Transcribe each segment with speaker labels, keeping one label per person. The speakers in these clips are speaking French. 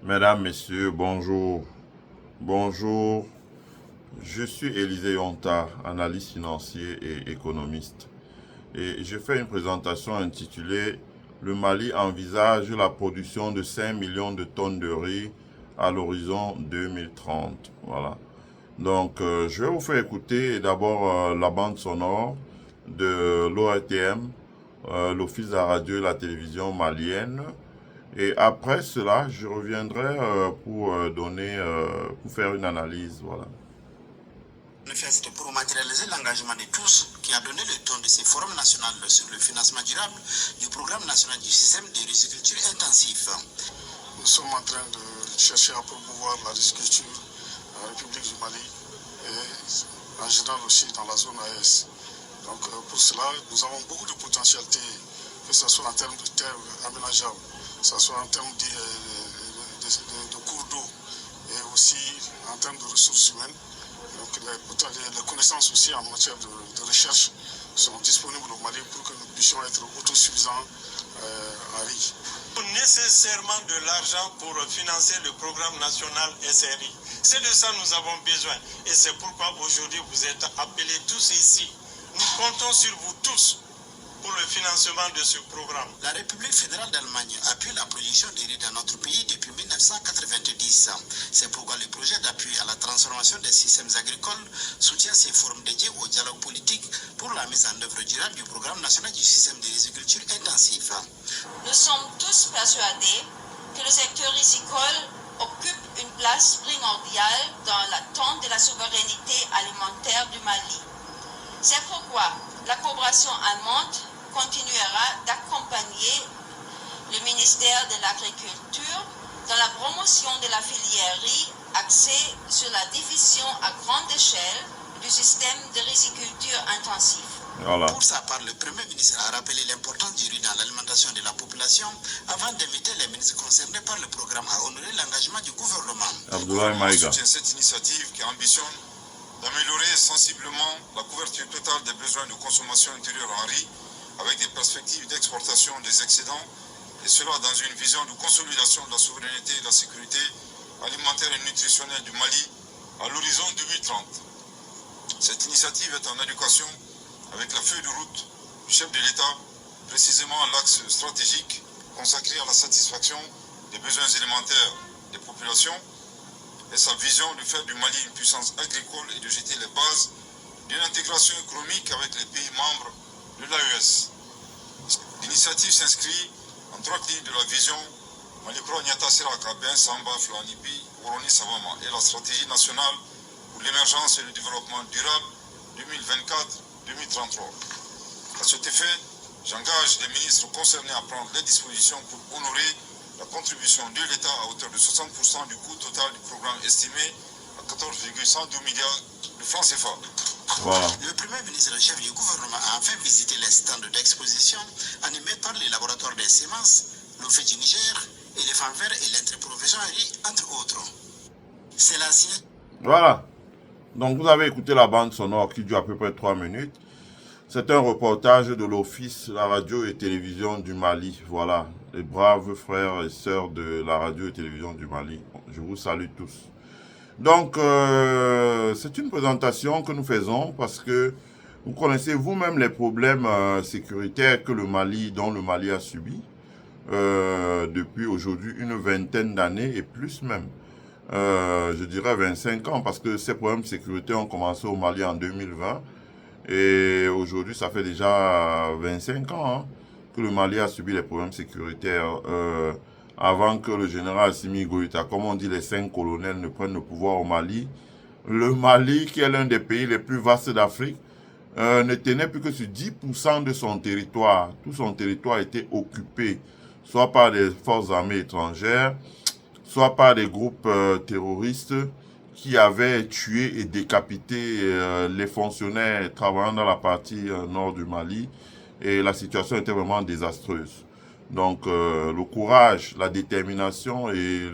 Speaker 1: Mesdames, Messieurs, bonjour. Bonjour, je suis Élisée Yonta, analyste financier et économiste. Et je fais une présentation intitulée Le Mali envisage la production de 5 millions de tonnes de riz à l'horizon 2030. Voilà. Donc, je vais vous faire écouter d'abord la bande sonore de l'ORTM, l'Office de la radio et la télévision malienne. Et après cela, je reviendrai pour faire une analyse, voilà.
Speaker 2: Manifeste pour matérialiser l'engagement de tous qui a donné le ton de ce forum national sur le financement durable du programme national du système de riziculture intensif.
Speaker 3: Nous sommes en train de chercher à promouvoir la riziculture en République du Mali et en général aussi dans la zone AES. Donc pour cela, nous avons beaucoup de potentialités, que ce soit en termes de terres aménageables, que ce soit en termes de cours d'eau et aussi en termes de ressources humaines. Donc les connaissances aussi en matière de recherche sont disponibles au Mali pour que nous puissions être autosuffisants en riz.
Speaker 4: Nécessairement de l'argent pour financer le programme national SRI. C'est de ça que nous avons besoin. Et c'est pourquoi aujourd'hui vous êtes appelés tous ici. Nous comptons sur vous tous pour le financement de ce programme.
Speaker 2: La République fédérale d'Allemagne appuie la production de riz dans notre pays depuis 1990. C'est pourquoi le projet d'appui à la transformation des systèmes agricoles soutient ces forums dédiés au dialogue politique pour la mise en œuvre durable du programme national du système de riziculture intensif.
Speaker 5: Nous sommes tous persuadés que le secteur risicole occupe une place primordiale dans l'attente de la souveraineté alimentaire du Mali. C'est pourquoi la coopération allemande continuera d'accompagner le ministère de l'Agriculture dans la promotion de la filière riz axée sur la diffusion à grande échelle du système de riziculture intensif.
Speaker 1: Voilà.
Speaker 2: Pour sa part, le Premier ministre a rappelé l'importance du riz dans l'alimentation de la population avant d'inviter les ministres concernés par le programme à honorer l'engagement du gouvernement.
Speaker 1: Abdoulaye Maïga.
Speaker 6: Soutient cette initiative qui ambitionne d'améliorer sensiblement la couverture totale des besoins de consommation intérieure en riz avec des perspectives d'exportation des excédents, et cela dans une vision de consolidation de la souveraineté et de la sécurité alimentaire et nutritionnelle du Mali à l'horizon 2030. Cette initiative est en adéquation avec la feuille de route du chef de l'État, précisément l'axe stratégique consacré à la satisfaction des besoins élémentaires des populations et sa vision de faire du Mali une puissance agricole et de jeter les bases d'une intégration économique avec les pays membres de l'AES. L'initiative s'inscrit en droite ligne de la vision Malikro Nyata Siraka Ben Samba Flanipi Oroni Savama et la stratégie nationale pour l'émergence et le développement durable 2024-2033. À cet effet, j'engage les ministres concernés à prendre les dispositions pour honorer la contribution de l'État à hauteur de 60% du coût total du programme estimé à 14,112 milliards de francs CFA.
Speaker 1: Voilà.
Speaker 2: Le Premier ministre et le chef du gouvernement a enfin visité les stands d'exposition animés par les laboratoires des semences, l'OFE du Niger, Éléphant Vert et l'Interprovisionnerie, entre autres. C'est l'ancien.
Speaker 1: Voilà. Donc vous avez écouté la bande sonore qui dure à peu près 3 minutes. C'est un reportage de l'Office de la radio et télévision du Mali. Voilà, les braves frères et sœurs de la radio et télévision du Mali. Je vous salue tous. Donc, c'est une présentation que nous faisons parce que vous connaissez vous-même les problèmes sécuritaires que dont le Mali a subi depuis aujourd'hui une vingtaine d'années et plus même. Je dirais 25 ans parce que ces problèmes sécuritaires ont commencé au Mali en 2020 et aujourd'hui ça fait déjà 25 ans que le Mali a subi les problèmes sécuritaires avant que le général Assimi Goïta, comme on dit les 5 colonels, ne prennent le pouvoir au Mali. Le Mali, qui est l'un des pays les plus vastes d'Afrique, ne tenait plus que sur 10% de son territoire. Tout son territoire était occupé, soit par des forces armées étrangères, soit par des groupes terroristes qui avaient tué et décapité les fonctionnaires travaillant dans la partie nord du Mali. Et la situation était vraiment désastreuse. Donc le courage, la détermination et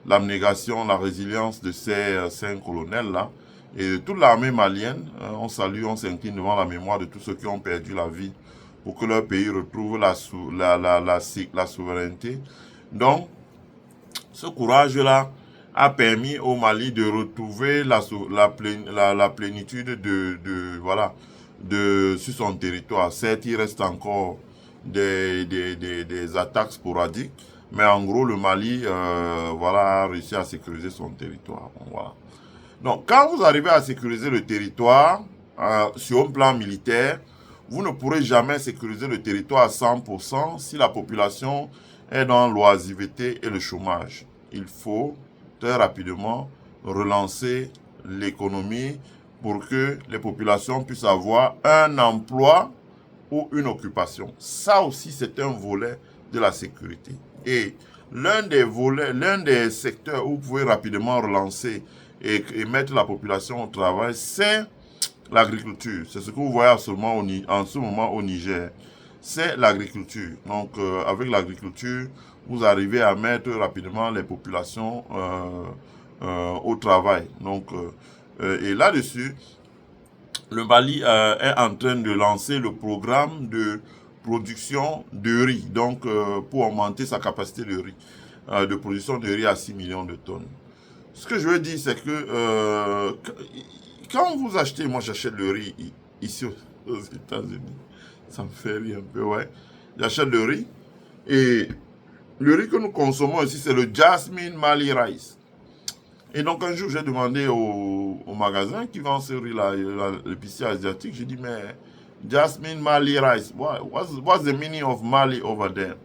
Speaker 1: l'abnégation, la résilience de ces 5 colonels-là et de toute l'armée malienne, on salue, on s'incline devant la mémoire de tous ceux qui ont perdu la vie pour que leur pays retrouve la souveraineté. Donc, Ce courage-là a permis au Mali de retrouver la plénitude voilà, sur son territoire. Certes, il reste encore des attaques sporadiques, mais en gros, le Mali voilà, a réussi à sécuriser son territoire. Bon, voilà. Donc, quand vous arrivez à sécuriser le territoire sur un plan militaire, vous ne pourrez jamais sécuriser le territoire à 100% si la population est dans l'oisiveté et le chômage. Il faut très rapidement relancer l'économie pour que les populations puissent avoir un emploi ou une occupation. Ça aussi, c'est un volet de la sécurité. Et l'un des secteurs où vous pouvez rapidement relancer et mettre la population au travail, c'est l'agriculture. C'est ce que vous voyez en ce moment au Niger. C'est l'agriculture. Donc, avec l'agriculture, vous arrivez à mettre rapidement les populations au travail. Donc, et là-dessus, le Mali est en train de lancer le programme de production de riz, donc pour augmenter sa capacité de production de riz à 6 millions de tonnes. Ce que je veux dire, c'est que quand vous achetez, moi j'achète le riz ici aux États-Unis, ça me fait rire un peu, ouais. J'achète le riz et le riz que nous consommons ici, c'est le Jasmine Mali Rice. Et donc un jour, j'ai demandé au magasin qui vend ce riz-là, l'épicier asiatique, j'ai dit, mais Jasmine Mali Rice, what's the meaning of Mali over there?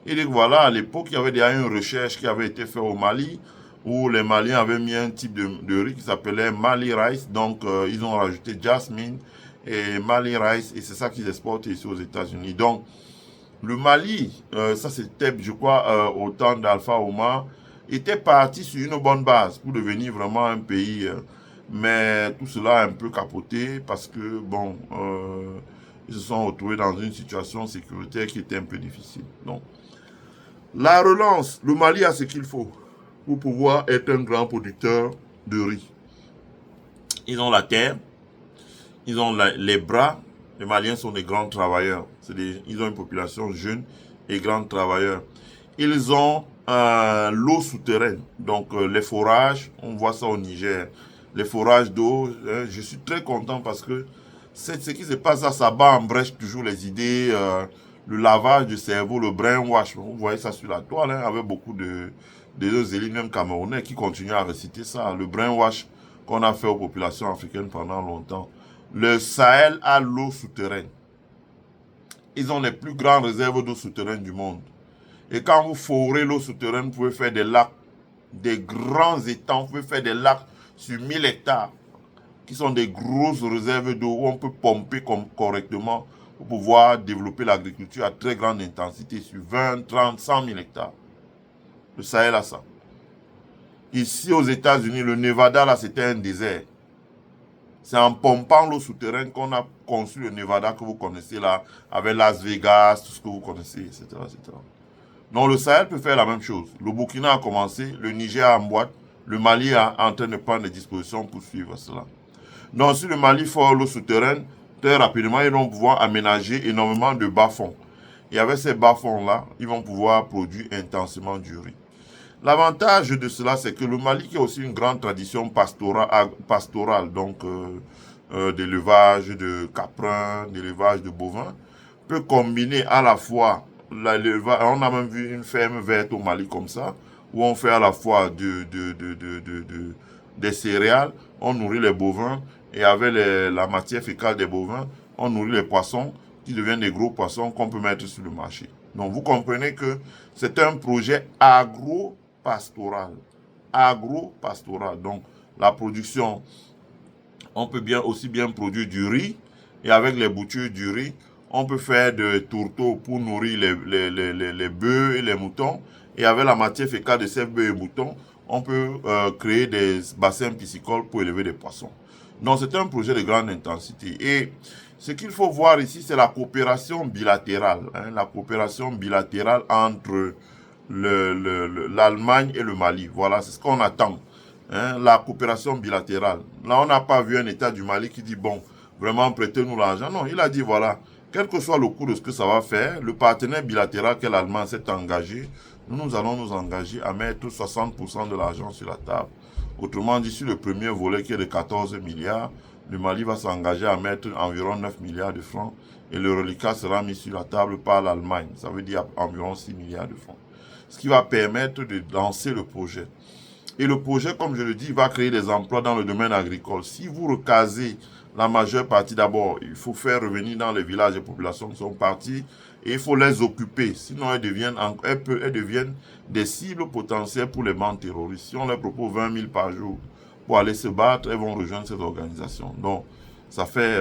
Speaker 1: Il dit que voilà, à l'époque, il y avait déjà une recherche qui avait été faite au Mali, où les Maliens avaient mis un type de riz qui s'appelait Mali Rice. Donc, ils ont rajouté Jasmine et Mali Rice, et c'est ça qu'ils exportent ici aux États-Unis. Donc, le Mali, ça c'était, je crois, au temps d'Alpha Omar, était parti sur une bonne base pour devenir vraiment un pays. Mais tout cela a un peu capoté parce que, bon, ils se sont retrouvés dans une situation sécuritaire qui était un peu difficile. Donc, la relance, le Mali a ce qu'il faut pour pouvoir être un grand producteur de riz. Ils ont la terre, ils ont les bras. Les Maliens sont des grands travailleurs. Ils ont une population jeune et grands travailleurs. Ils ont l'eau souterraine, donc les forages, on voit ça au Niger. Les forages d'eau, je suis très content parce que c'est ce qui se passe là, ça bat en brèche toujours les idées, le lavage du cerveau, le brainwash. Vous voyez ça sur la toile, avec beaucoup de élites, même camerounais, qui continuent à réciter ça. Le brainwash qu'on a fait aux populations africaines pendant longtemps. Le Sahel a l'eau souterraine. Ils ont les plus grandes réserves d'eau souterraine du monde. Et quand vous forez l'eau souterraine, vous pouvez faire des lacs, des grands étangs, vous pouvez faire des lacs sur 1000 hectares, qui sont des grosses réserves d'eau où on peut pomper correctement pour pouvoir développer l'agriculture à très grande intensité sur 20, 30, 100 000 hectares. Le Sahel a ça. Ici aux États-Unis, le Nevada, là, c'était un désert. C'est en pompant l'eau souterraine qu'on a construit le Nevada que vous connaissez là, avec Las Vegas, tout ce que vous connaissez, etc., etc. Donc le Sahel peut faire la même chose. Le Burkina a commencé, le Niger a emboîte, le Mali est en train de prendre des dispositions pour suivre cela. Donc si le Mali fort l'eau souterraine, très rapidement, ils vont pouvoir aménager énormément de bas-fonds. Et avec ces bas-fonds-là, ils vont pouvoir produire intensément du riz. L'avantage de cela, c'est que le Mali, qui a aussi une grande tradition pastorale, donc d'élevage de caprins, d'élevage de bovins, peut combiner à la fois l'élevage. On a même vu une ferme verte au Mali comme ça, où on fait à la fois des céréales, on nourrit les bovins, et avec la matière fécale des bovins, on nourrit les poissons, qui deviennent des gros poissons qu'on peut mettre sur le marché. Donc vous comprenez que c'est un projet agro-pastoral. Agro-pastoral. Donc la production, on peut aussi bien produire du riz, et avec les boutures du riz, on peut faire des tourteaux pour nourrir les bœufs et les moutons. Et avec la matière fécale de ces bœufs et moutons, on peut créer des bassins piscicoles pour élever des poissons. Donc c'est un projet de grande intensité. Et ce qu'il faut voir ici, c'est la coopération bilatérale. La coopération bilatérale entre l'Allemagne et le Mali. Voilà, c'est ce qu'on attend. La coopération bilatérale. Là, on n'a pas vu un État du Mali qui dit, bon, vraiment, prêtez-nous l'argent. Non, il a dit, voilà, quel que soit le coût de ce que ça va faire, le partenaire bilatéral qu'est l'Allemagne s'est engagé nous allons nous engager à mettre 60% de l'argent sur la table. Autrement dit, sur le premier volet qui est de 14 milliards, le Mali va s'engager à mettre environ 9 milliards de francs et le reliquat sera mis sur la table par l'Allemagne. Ça veut dire environ 6 milliards de francs. Ce qui va permettre de lancer le projet. Et le projet, comme je le dis, va créer des emplois dans le domaine agricole. Si vous recasez la majeure partie, d'abord, il faut faire revenir dans les villages les populations qui sont parties et il faut les occuper. Sinon, elles deviennent des cibles potentielles pour les bandes terroristes. Si on leur propose 20 000 par jour pour aller se battre, elles vont rejoindre cette organisation. Donc, ça fait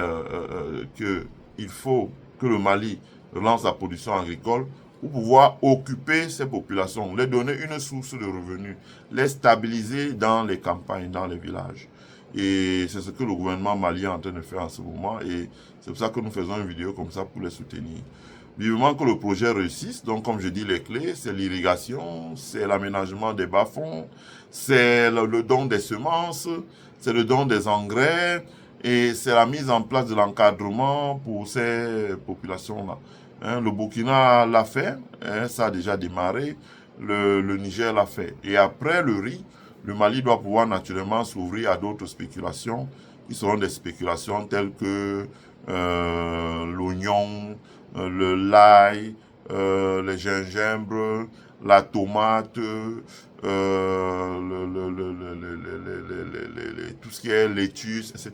Speaker 1: qu'il faut que le Mali relance la production agricole pour pouvoir occuper ces populations, les donner une source de revenus, les stabiliser dans les campagnes, dans les villages. Et c'est ce que le gouvernement malien est en train de faire en ce moment et c'est pour ça que nous faisons une vidéo comme ça pour les soutenir. Vivement que le projet réussisse. Donc, comme je dis, les clés, c'est l'irrigation, c'est l'aménagement des bas-fonds, c'est le don des semences, c'est le don des engrais et c'est la mise en place de l'encadrement pour ces populations-là. Hein, le Burkina l'a fait, hein, ça a déjà démarré, le Niger l'a fait. Et après le riz, le Mali doit pouvoir naturellement s'ouvrir à d'autres spéculations qui seront des spéculations telles que l'oignon, l'ail, les gingembres, la tomate, tout ce qui est laitue, etc.,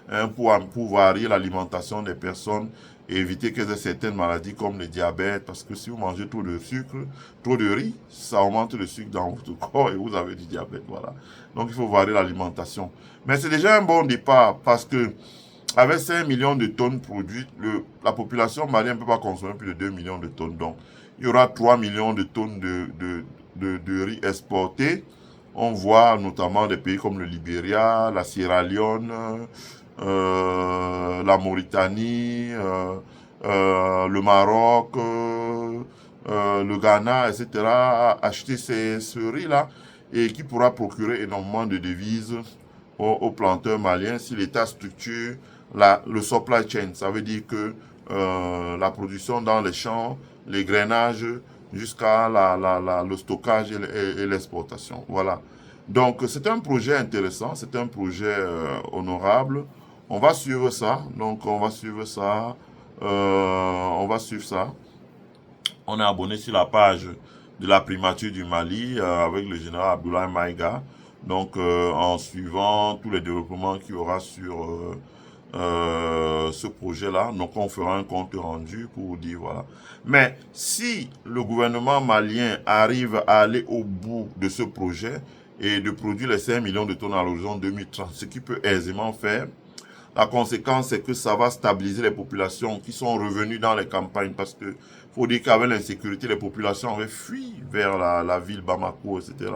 Speaker 1: hein, pour varier l'alimentation des personnes et éviter qu'elles aient certaines maladies comme le diabète, parce que si vous mangez trop de sucre, trop de riz, ça augmente le sucre dans votre corps et vous avez du diabète, voilà. Donc il faut varier l'alimentation. Mais c'est déjà un bon départ, parce que avec 5 millions de tonnes produites, la population malienne ne peut pas consommer plus de 2 millions de tonnes. Donc, il y aura 3 millions de tonnes de riz exportés. On voit notamment des pays comme le Libéria, la Sierra Leone, la Mauritanie, le Maroc, le Ghana, etc. acheter ce riz-là et qui pourra procurer énormément de devises aux planteurs maliens si l'État structure le supply chain. Ça veut dire que la production dans les champs, les grainages, jusqu'à le stockage et l'exportation. Voilà. Donc, c'est un projet intéressant, c'est un projet honorable. On va suivre ça. Donc, on va suivre ça. On est abonné sur la page de la primature du Mali avec le général Abdoulaye Maïga. Donc, en suivant tous les développements qu'il y aura sur ce projet-là, donc on fera un compte rendu pour vous dire voilà. Mais si le gouvernement malien arrive à aller au bout de ce projet et de produire les 5 millions de tonnes à l'horizon 2030, ce qu'il peut aisément faire, la conséquence c'est que ça va stabiliser les populations qui sont revenues dans les campagnes, parce que faut dire qu'avec l'insécurité, les populations avaient fui vers la ville Bamako, etc.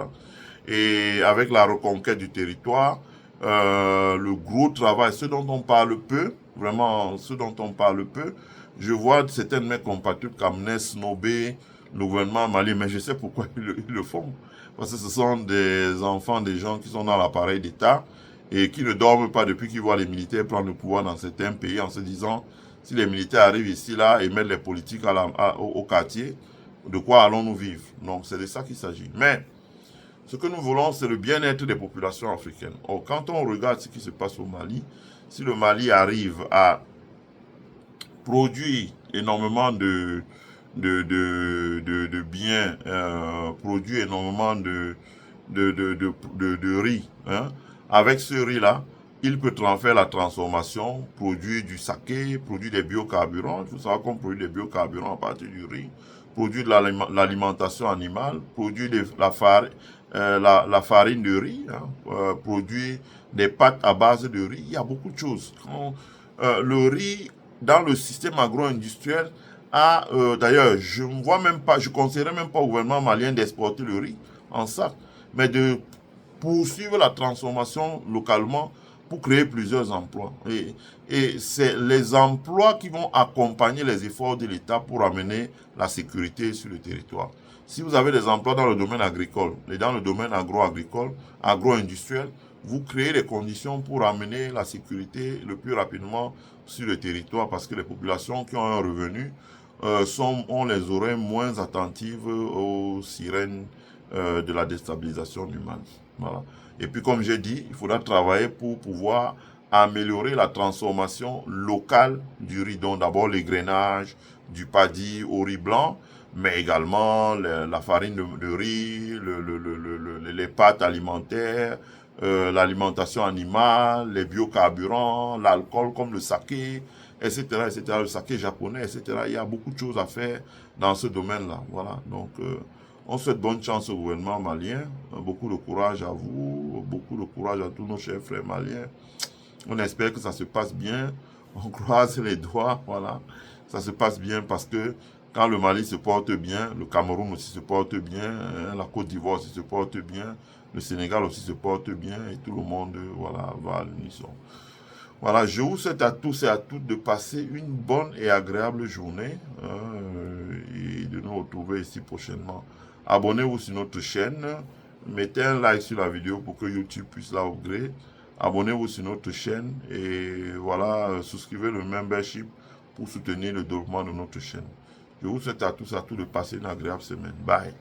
Speaker 1: Et avec la reconquête du territoire, le gros travail, ce dont on parle peu, vraiment ce dont on parle peu, je vois certains de mes compatriotes comme Ness, Nobé, le gouvernement malien, mais je sais pourquoi ils le font. Parce que ce sont des enfants, des gens qui sont dans l'appareil d'État et qui ne dorment pas depuis qu'ils voient les militaires prendre le pouvoir dans certains pays en se disant, si les militaires arrivent ici, là, et mettent les politiques au quartier, de quoi allons-nous vivre? Donc c'est de ça qu'il s'agit. Mais ce que nous voulons, c'est le bien-être des populations africaines. Or, quand on regarde ce qui se passe au Mali, si le Mali arrive à produire énormément de biens, produire énormément de riz, hein, avec ce riz-là, il peut faire la transformation, produire du saké, produire des biocarburants. Il faut savoir qu'on produit des biocarburants à partir du riz, produire de l'alimentation animale, produire la farine de riz, hein, produire des pâtes à base de riz. Il y a beaucoup de choses. Le riz, dans le système agro-industriel, d'ailleurs, je ne conseillerais même pas au gouvernement malien d'exporter le riz en sac, mais de poursuivre la transformation localement pour créer plusieurs emplois. Et c'est les emplois qui vont accompagner les efforts de l'État pour amener la sécurité sur le territoire. Si vous avez des emplois dans le domaine agricole et dans le domaine agro-agricole, agro-industriel, vous créez les conditions pour amener la sécurité le plus rapidement sur le territoire, parce que les populations qui ont un revenu ont les oreilles moins attentives aux sirènes de la déstabilisation du Mali. Voilà. Et puis, comme j'ai dit, il faudra travailler pour pouvoir améliorer la transformation locale du riz. Donc, d'abord, les grainages du paddy au riz blanc, mais également la farine de riz, les pâtes alimentaires, l'alimentation animale, les biocarburants, l'alcool comme le saké, etc., etc., le saké japonais, etc. Il y a beaucoup de choses à faire dans ce domaine-là. Voilà. Donc, on souhaite bonne chance au gouvernement malien, beaucoup de courage à vous, beaucoup de courage à tous nos chers frères maliens. On espère que ça se passe bien, on croise les doigts, voilà. Ça se passe bien parce que quand le Mali se porte bien, le Cameroun aussi se porte bien, la Côte d'Ivoire aussi se porte bien, le Sénégal aussi se porte bien et tout le monde, voilà, va à l'unisson. Voilà, je vous souhaite à tous et à toutes de passer une bonne et agréable journée et de nous retrouver ici prochainement. Abonnez-vous sur notre chaîne, mettez un like sur la vidéo pour que YouTube puisse la upgrade. Abonnez-vous sur notre chaîne et voilà, souscrivez le membership pour soutenir le développement de notre chaîne. Je vous souhaite à tous et à toutes de passer une agréable semaine. Bye.